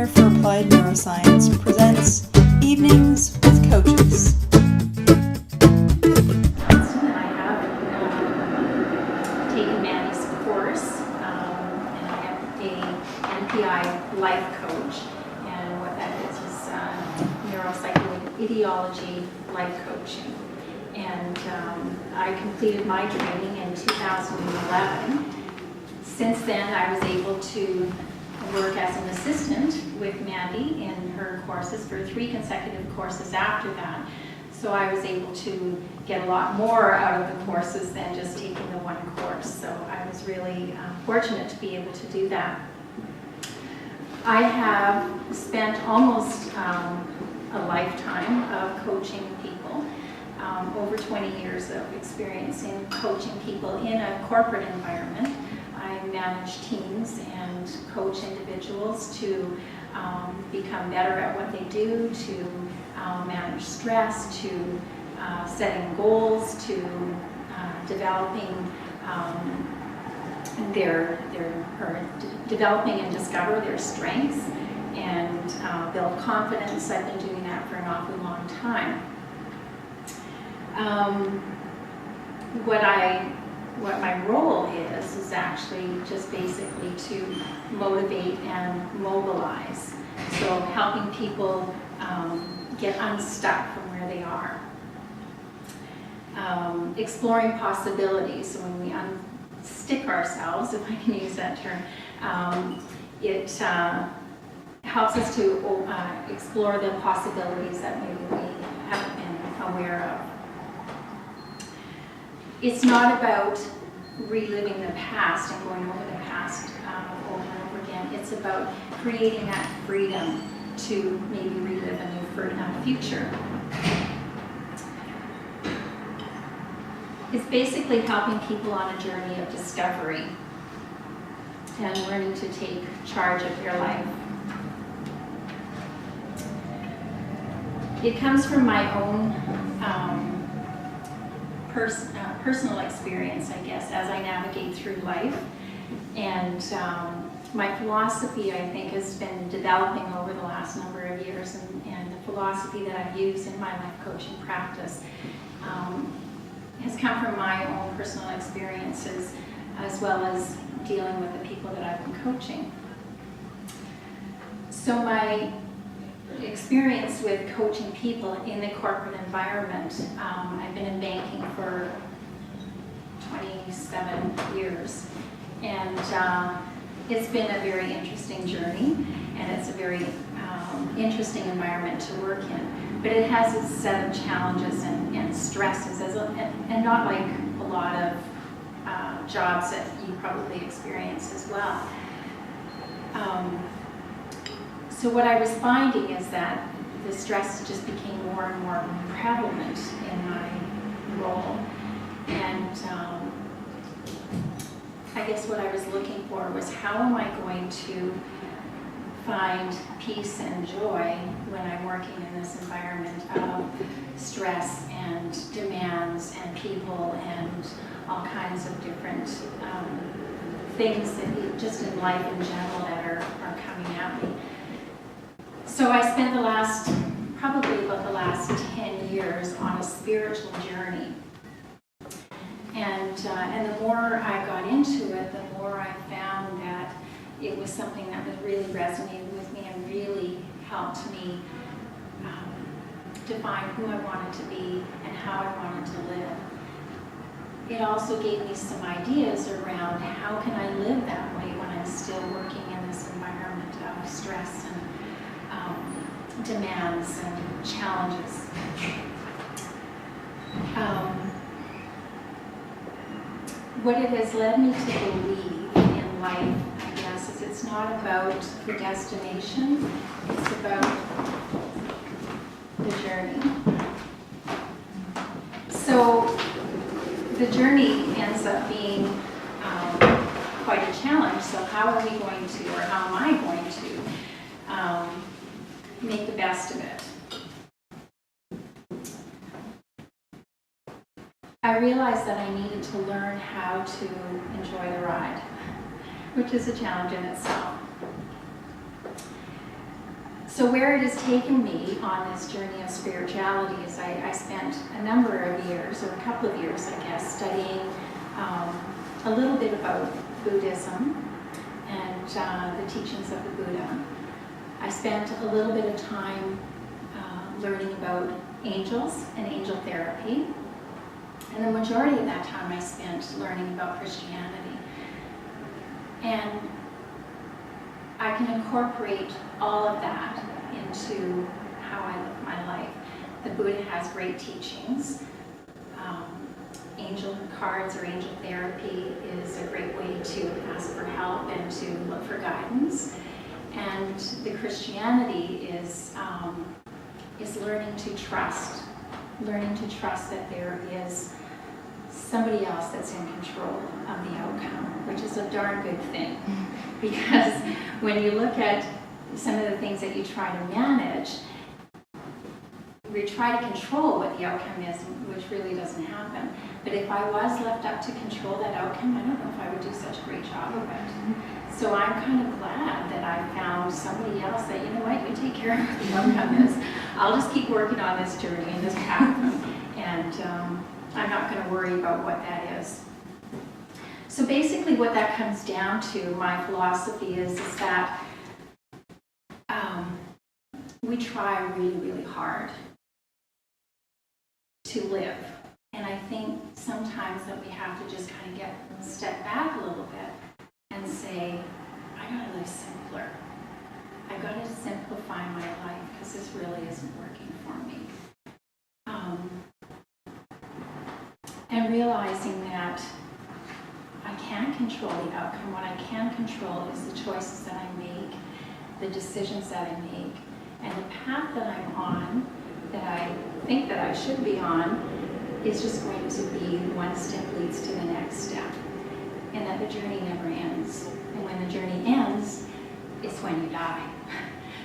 Center for Applied Neuroscience presents Evenings with Coaches. I have taken Mandy's course, and I am a NPI life coach, and what that is neuropsychology ideology life coaching. And I completed my training in 2011. Since then, I was able to work as an assistant with Mandy in her courses for 3 consecutive courses after that. So I was able to get a lot more out of the courses than just taking the one course. So I was really fortunate to be able to do that. I have spent almost a lifetime of coaching people, over 20 years of experience in coaching people in a corporate environment. I manage teams and coach individuals to become better at what they do, to manage stress, to setting goals, to developing developing and discover their strengths and build confidence. I've been doing that for an awfully long time. What my role is actually just basically to motivate and mobilize. So helping people get unstuck from where they are. Exploring possibilities. So when we unstick ourselves, if I can use that term, it helps us to explore the possibilities that maybe we haven't been aware of. It's not about reliving the past and going over the past over and over again. It's about creating that freedom to maybe relive a new future. It's basically helping people on a journey of discovery and learning to take charge of their life. It comes from my own personal experience, I guess, as I navigate through life. And my philosophy, I think, has been developing over the last number of years, and the philosophy that I've used in my life coaching practice has come from my own personal experiences, as well as dealing with the people that I've been coaching. So my experience with coaching people in the corporate environment, I've been in banking for 27 years, and it's been a very interesting journey, and it's a very interesting environment to work in, but it has its set of challenges and stresses, and not like a lot of jobs that you probably experience as well. So what I was finding is that the stress just became more and more prevalent in my role. And I guess what I was looking for was, how am I going to find peace and joy when I'm working in this environment of stress and demands and people and all kinds of different things that just in life in general that are coming at me. So I spent probably about the last 10 years on a spiritual journey. And the more I got into it, the more I found that it was something that was really resonated with me and really helped me define who I wanted to be and how I wanted to live. It also gave me some ideas around how can I live that way when I'm still working in this environment of stress and demands and challenges. What it has led me to believe in life, I guess, is it's not about the destination, it's about the journey. So the journey ends up being quite a challenge. So how are we going to, or how am I going to make the best of it? I realized that I needed to learn how to enjoy the ride, which is a challenge in itself. So where it has taken me on this journey of spirituality is I spent a number of years, or a couple of years, I guess, studying a little bit about Buddhism and the teachings of the Buddha. I spent a little bit of time learning about angels and angel therapy. And the majority of that time I spent learning about Christianity. And I can incorporate all of that into how I live my life. The Buddha has great teachings. Angel cards or angel therapy is a great way to ask for help and to look for guidance. And the Christianity is learning to trust that there is somebody else that's in control of the outcome, which is a darn good thing. Because when you look at some of the things that you try to manage, we try to control what the outcome is, which really doesn't happen. But if I was left up to control that outcome, I don't know if I would do such a great job of it. So I'm kind of glad that I found somebody else that, you know what, you take care of what the outcome is. I'll just keep working on this journey and this path, and I'm not going to worry about what that is. So basically what that comes down to, my philosophy is that we try really, really hard to live. And I think sometimes that we have to just kind of step back a little bit and say, I gotta live simpler. I gotta simplify my life because this really isn't working for me. And realizing that I can't control the outcome. What I can control is the choices that I make, the decisions that I make, and the path that I'm on, that I think that I should be on, is just going to be one step leads to the next step. And that the journey never ends. And when the journey ends, it's when you die.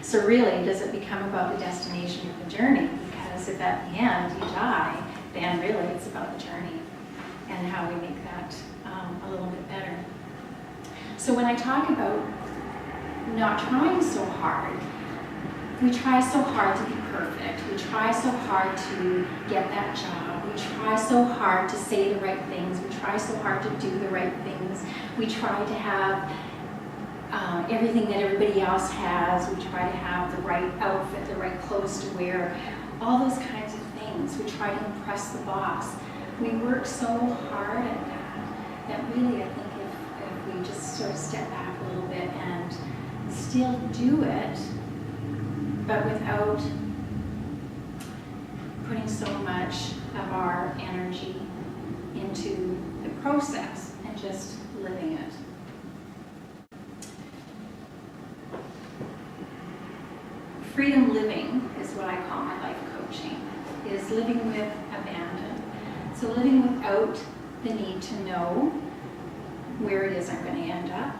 So really, does it become about the destination of the journey? Because if at the end you die, then really it's about the journey and how we make that a little bit better. So when I talk about not trying so hard, we try so hard to be perfect. We try so hard to get that job. We try so hard to say the right things. We try so hard to do the right things. We try to have everything that everybody else has. We try to have the right outfit, the right clothes to wear, all those kinds of things. We try to impress the boss. We work so hard at that really I think if we just sort of step back a little bit and still do it, but without putting so much of our energy into the process and just living it. Freedom living is what I call my life coaching, is living with abandon. So living without the need to know where it is I'm going to end up.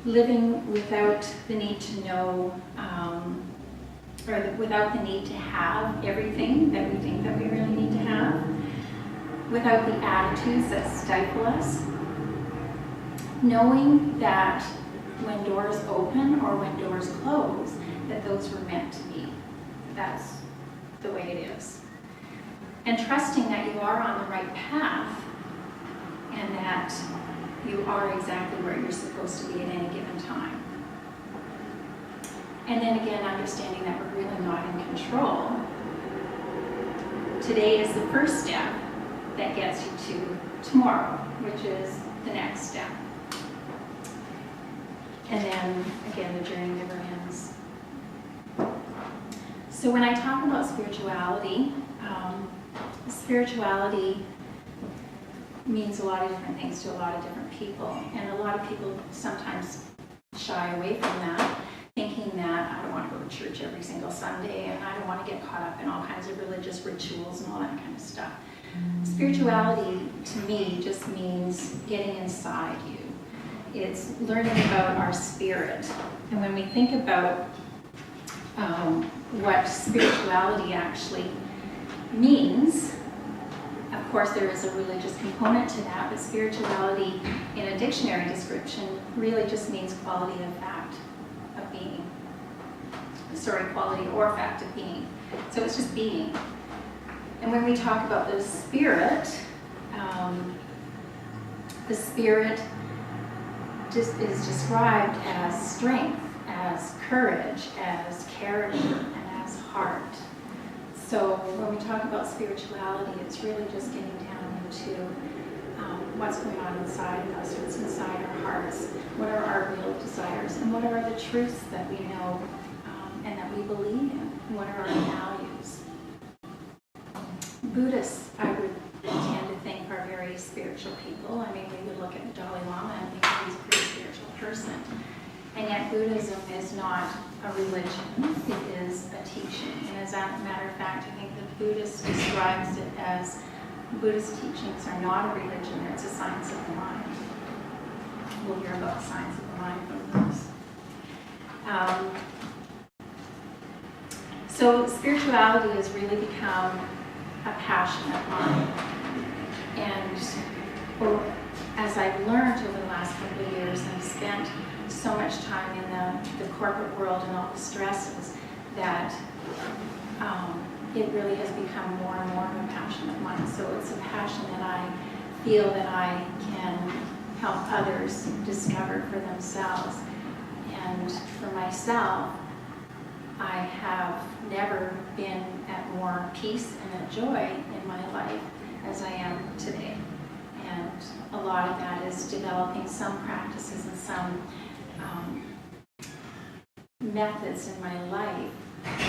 Living without the need to know, or without the need to have everything that we think that we really need to have. Without the attitudes that stifle us. Knowing that when doors open or when doors close, that those were meant to be. That's the way it is. And trusting that you are on the right path and that you are exactly where you're supposed to be at any given time. And then again, understanding that we're really not in control. Today is the first step that gets you to tomorrow, which is the next step. And then again, the journey never ends. So when I talk about spirituality, spirituality means a lot of different things to a lot of different people. And a lot of people sometimes shy away from that, thinking that I don't want to go to church every single Sunday and I don't want to get caught up in all kinds of religious rituals and all that kind of stuff. Spirituality to me just means getting inside you. It's learning about our spirit. And when we think about what spirituality actually means, of course there is a religious component to that, but spirituality in a dictionary description really just means quality of fact, of being. quality or fact of being. So it's just being. And when we talk about the spirit is described as strength, as courage, as character, and as heart. So when we talk about spirituality, it's really just getting down into what's going on inside of us, what's inside our hearts, what are our real desires, and what are the truths that we know and that we believe in, and what are our values. Buddhists, I would tend to think, are very spiritual people. I mean, we would look at the Dalai Lama and think he's a pretty spiritual person. And yet Buddhism is not a religion, it is a teaching. And as a matter of fact, I think the Buddhist describes it as Buddhist teachings are not a religion, it's a science of the mind. We'll hear about the science of the mind from this. So spirituality has really become a passion of mine. And as I've learned over the last couple of years, I've spent so much time in the corporate world and all the stresses that it really has become more and more of a passion of mine. So it's a passion that I feel that I can help others discover for themselves. And for myself, I have never been at more peace and at joy in my life as I am today. And a lot of that is developing some practices and some methods in my life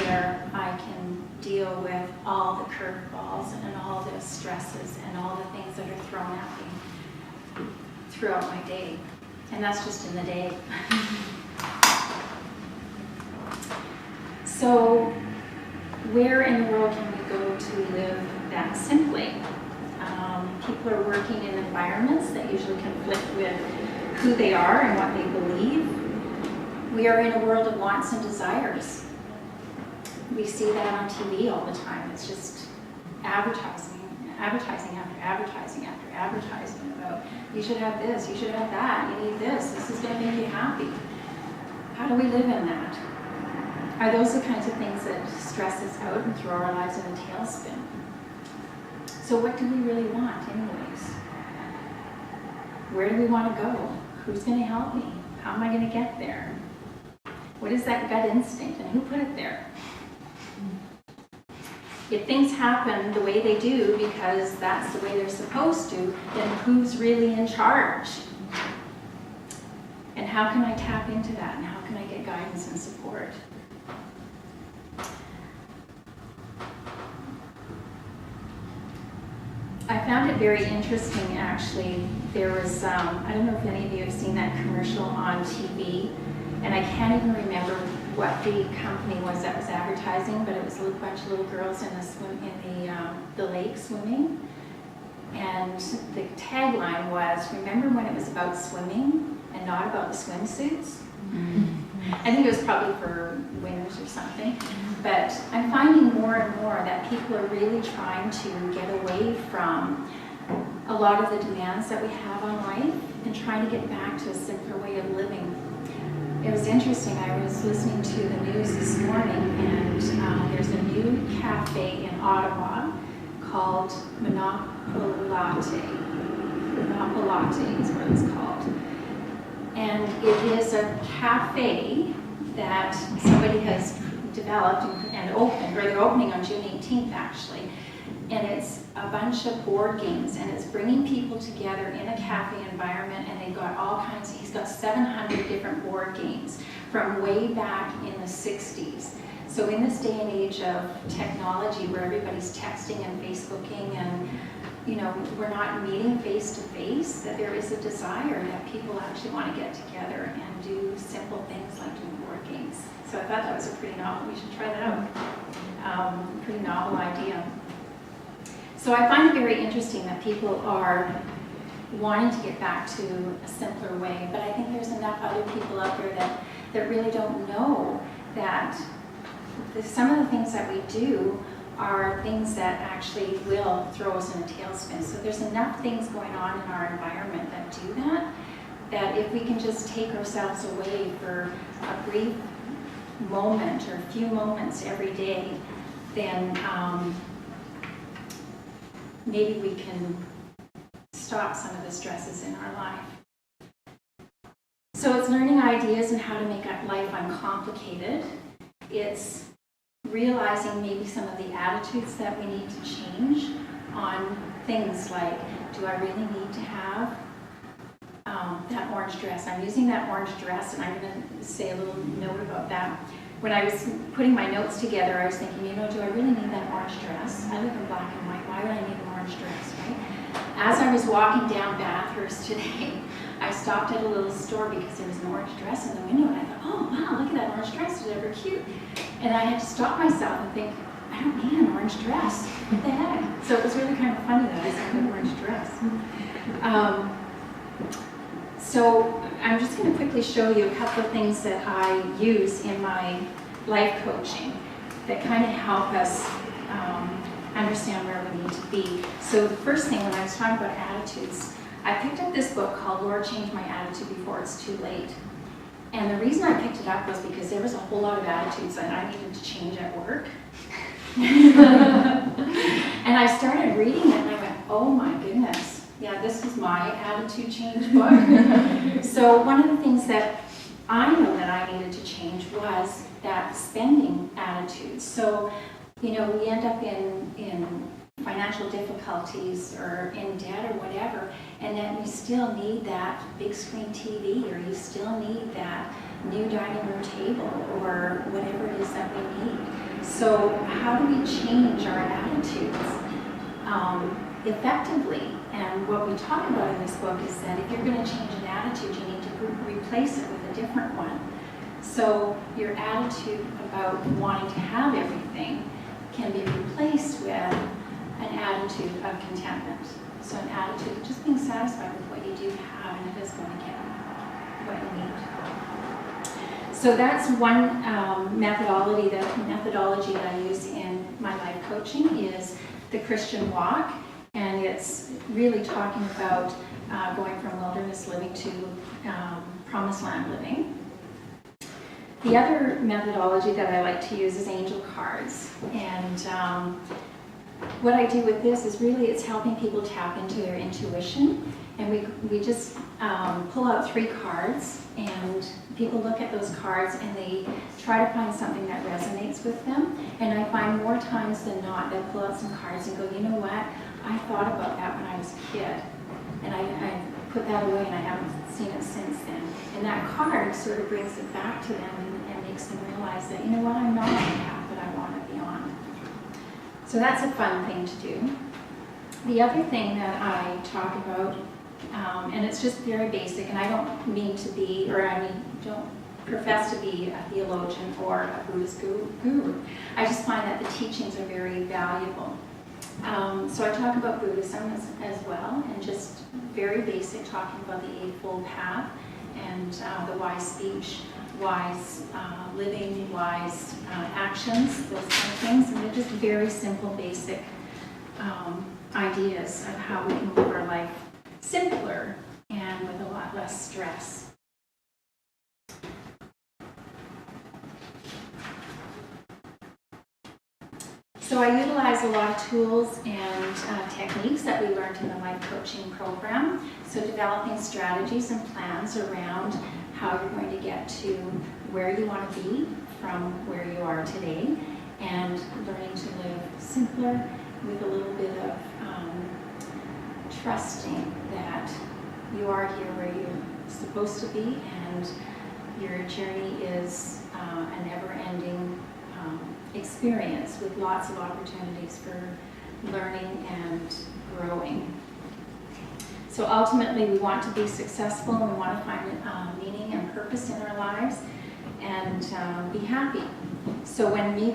where I can deal with all the curveballs and all the stresses and all the things that are thrown at me throughout my day. And that's just in the day. So where in the world can we go to live that simply? People are working in environments that usually conflict with who they are and what they believe. We are in a world of wants and desires. We see that on TV all the time. It's just advertising after advertising after advertising about, you should have this, you should have that, you need this is going to make you happy. How do we live in that? Are those the kinds of things that stress us out and throw our lives in a tailspin? So what do we really want anyways? Where do we want to go? Who's going to help me? How am I going to get there? What is that gut instinct and who put it there? If things happen the way they do because that's the way they're supposed to, then who's really in charge? And how can I tap into that? And how can I get guidance and support? I found it very interesting, actually. There was, I don't know if any of you have seen that commercial on TV, and I can't even remember what the company was that was advertising, but it was a bunch of little girls in the lake swimming. And the tagline was, remember when it was about swimming and not about the swimsuits? I think it was probably for winners or something. But I'm finding more and more that people are really trying to get away from a lot of the demands that we have on life and trying to get back to a simpler way of living. It was interesting, I was listening to the news this morning, and there's a new cafe in Ottawa called Monopolate. Monopolate is what it's called. And it is a cafe that somebody has developed and opened, or they're opening on June 18th actually. And it's a bunch of board games, and it's bringing people together in a cafe environment, and they've got all kinds, he's got 700 different board games from way back in the 60s. So in this day and age of technology where everybody's texting and Facebooking and we're not meeting face to face, that there is a desire that people actually want to get together and do simple things like doing board games. So I thought that was a pretty novel, we should try that out. Pretty novel idea. So I find it very interesting that people are wanting to get back to a simpler way, but I think there's enough other people out there that really don't know that some of the things that we do are things that actually will throw us in a tailspin. So there's enough things going on in our environment that do that if we can just take ourselves away for a brief moment or a few moments every day, then maybe we can stop some of the stresses in our life. So it's learning ideas and how to make life uncomplicated. It's realizing maybe some of the attitudes that we need to change on things like, do I really need to have that orange dress? I'm using that orange dress, and I'm going to say a little note about that. When I was putting my notes together, I was thinking, do I really need that orange dress? I live in black and white. Why would I need an orange dress, right? As I was walking down Bathurst today, I stopped at a little store because there was an orange dress in the window, and I thought, oh wow, look at that orange dress, it's ever cute. And I had to stop myself and think, I don't need an orange dress. What the heck? So it was really kind of funny that I said an orange dress. So I'm just going to quickly show you a couple of things that I use in my life coaching that kind of help us understand where we need to be. So the first thing, when I was talking about attitudes, I picked up this book called Lord, Change My Attitude Before It's Too Late. And the reason I picked it up was because there was a whole lot of attitudes that I needed to change at work. And I started reading it and I went, oh my goodness, yeah, this is my attitude change book. So one of the things that I know that I needed to change was that spending attitude. So, we end up in financial difficulties or in debt or whatever, and then we still need that big screen TV, or you still need that new dining room table, or whatever it is that we need. So how do we change our attitudes effectively? And what we talk about in this book is that if you're going to change an attitude, you need to replace it with a different one. So your attitude about wanting to have everything can be replaced with an attitude of contentment. So an attitude of just being satisfied with what you do have, and it is going to get what you need. So that's one methodology that I use in my life coaching is the Christian walk, and it's really talking about going from wilderness living to promised land living. The other methodology that I like to use is angel cards, and what I do with this is really it's helping people tap into their intuition, and we just pull out 3 cards, and people look at those cards and they try to find something that resonates with them. And I find more times than not they'll pull out some cards and go, you know what, I thought about that when I was a kid, and I put that away and I haven't seen it since then. And that card sort of brings it back to them and makes them realize that, you know what, I'm not on the path that I want to be on. So that's a fun thing to do. The other thing that I talk about, and it's just very basic, and I don't mean to be, don't profess to be a theologian or a Buddhist guru. I just find that the teachings are very valuable. So I talk about Buddhism as well, and just very basic, talking about the Eightfold Path and the wise speech, wise living, wise actions, those kind of things. And they're just very simple, basic ideas of how we can live our life simpler and with a lot less stress. So I utilize a lot of tools and techniques that we learned in the life coaching program. So developing strategies and plans around how you're going to get to where you want to be from where you are today, and learning to live simpler with a little bit of trusting that you are here where you're supposed to be, and your journey is a never-ending experience with lots of opportunities for learning and growing. So ultimately we want to be successful, and we want to find meaning and purpose in our lives, and be happy. So when we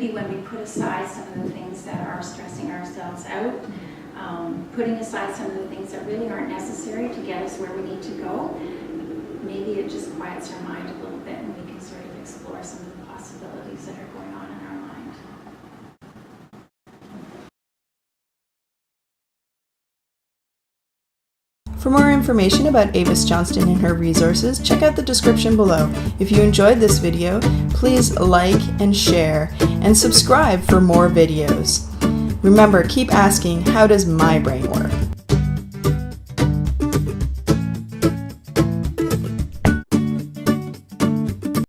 put aside some of the things that are stressing ourselves out, putting aside some of the things that really aren't necessary to get us where we need to go, maybe it just quiets our mind a little bit, and we can sort of explore some of the possibilities that are going on in our mind. For more information about Avis Johnston and her resources, check out the description below. If you enjoyed this video, please like and share, and subscribe for more videos. Remember, keep asking, how does my brain work?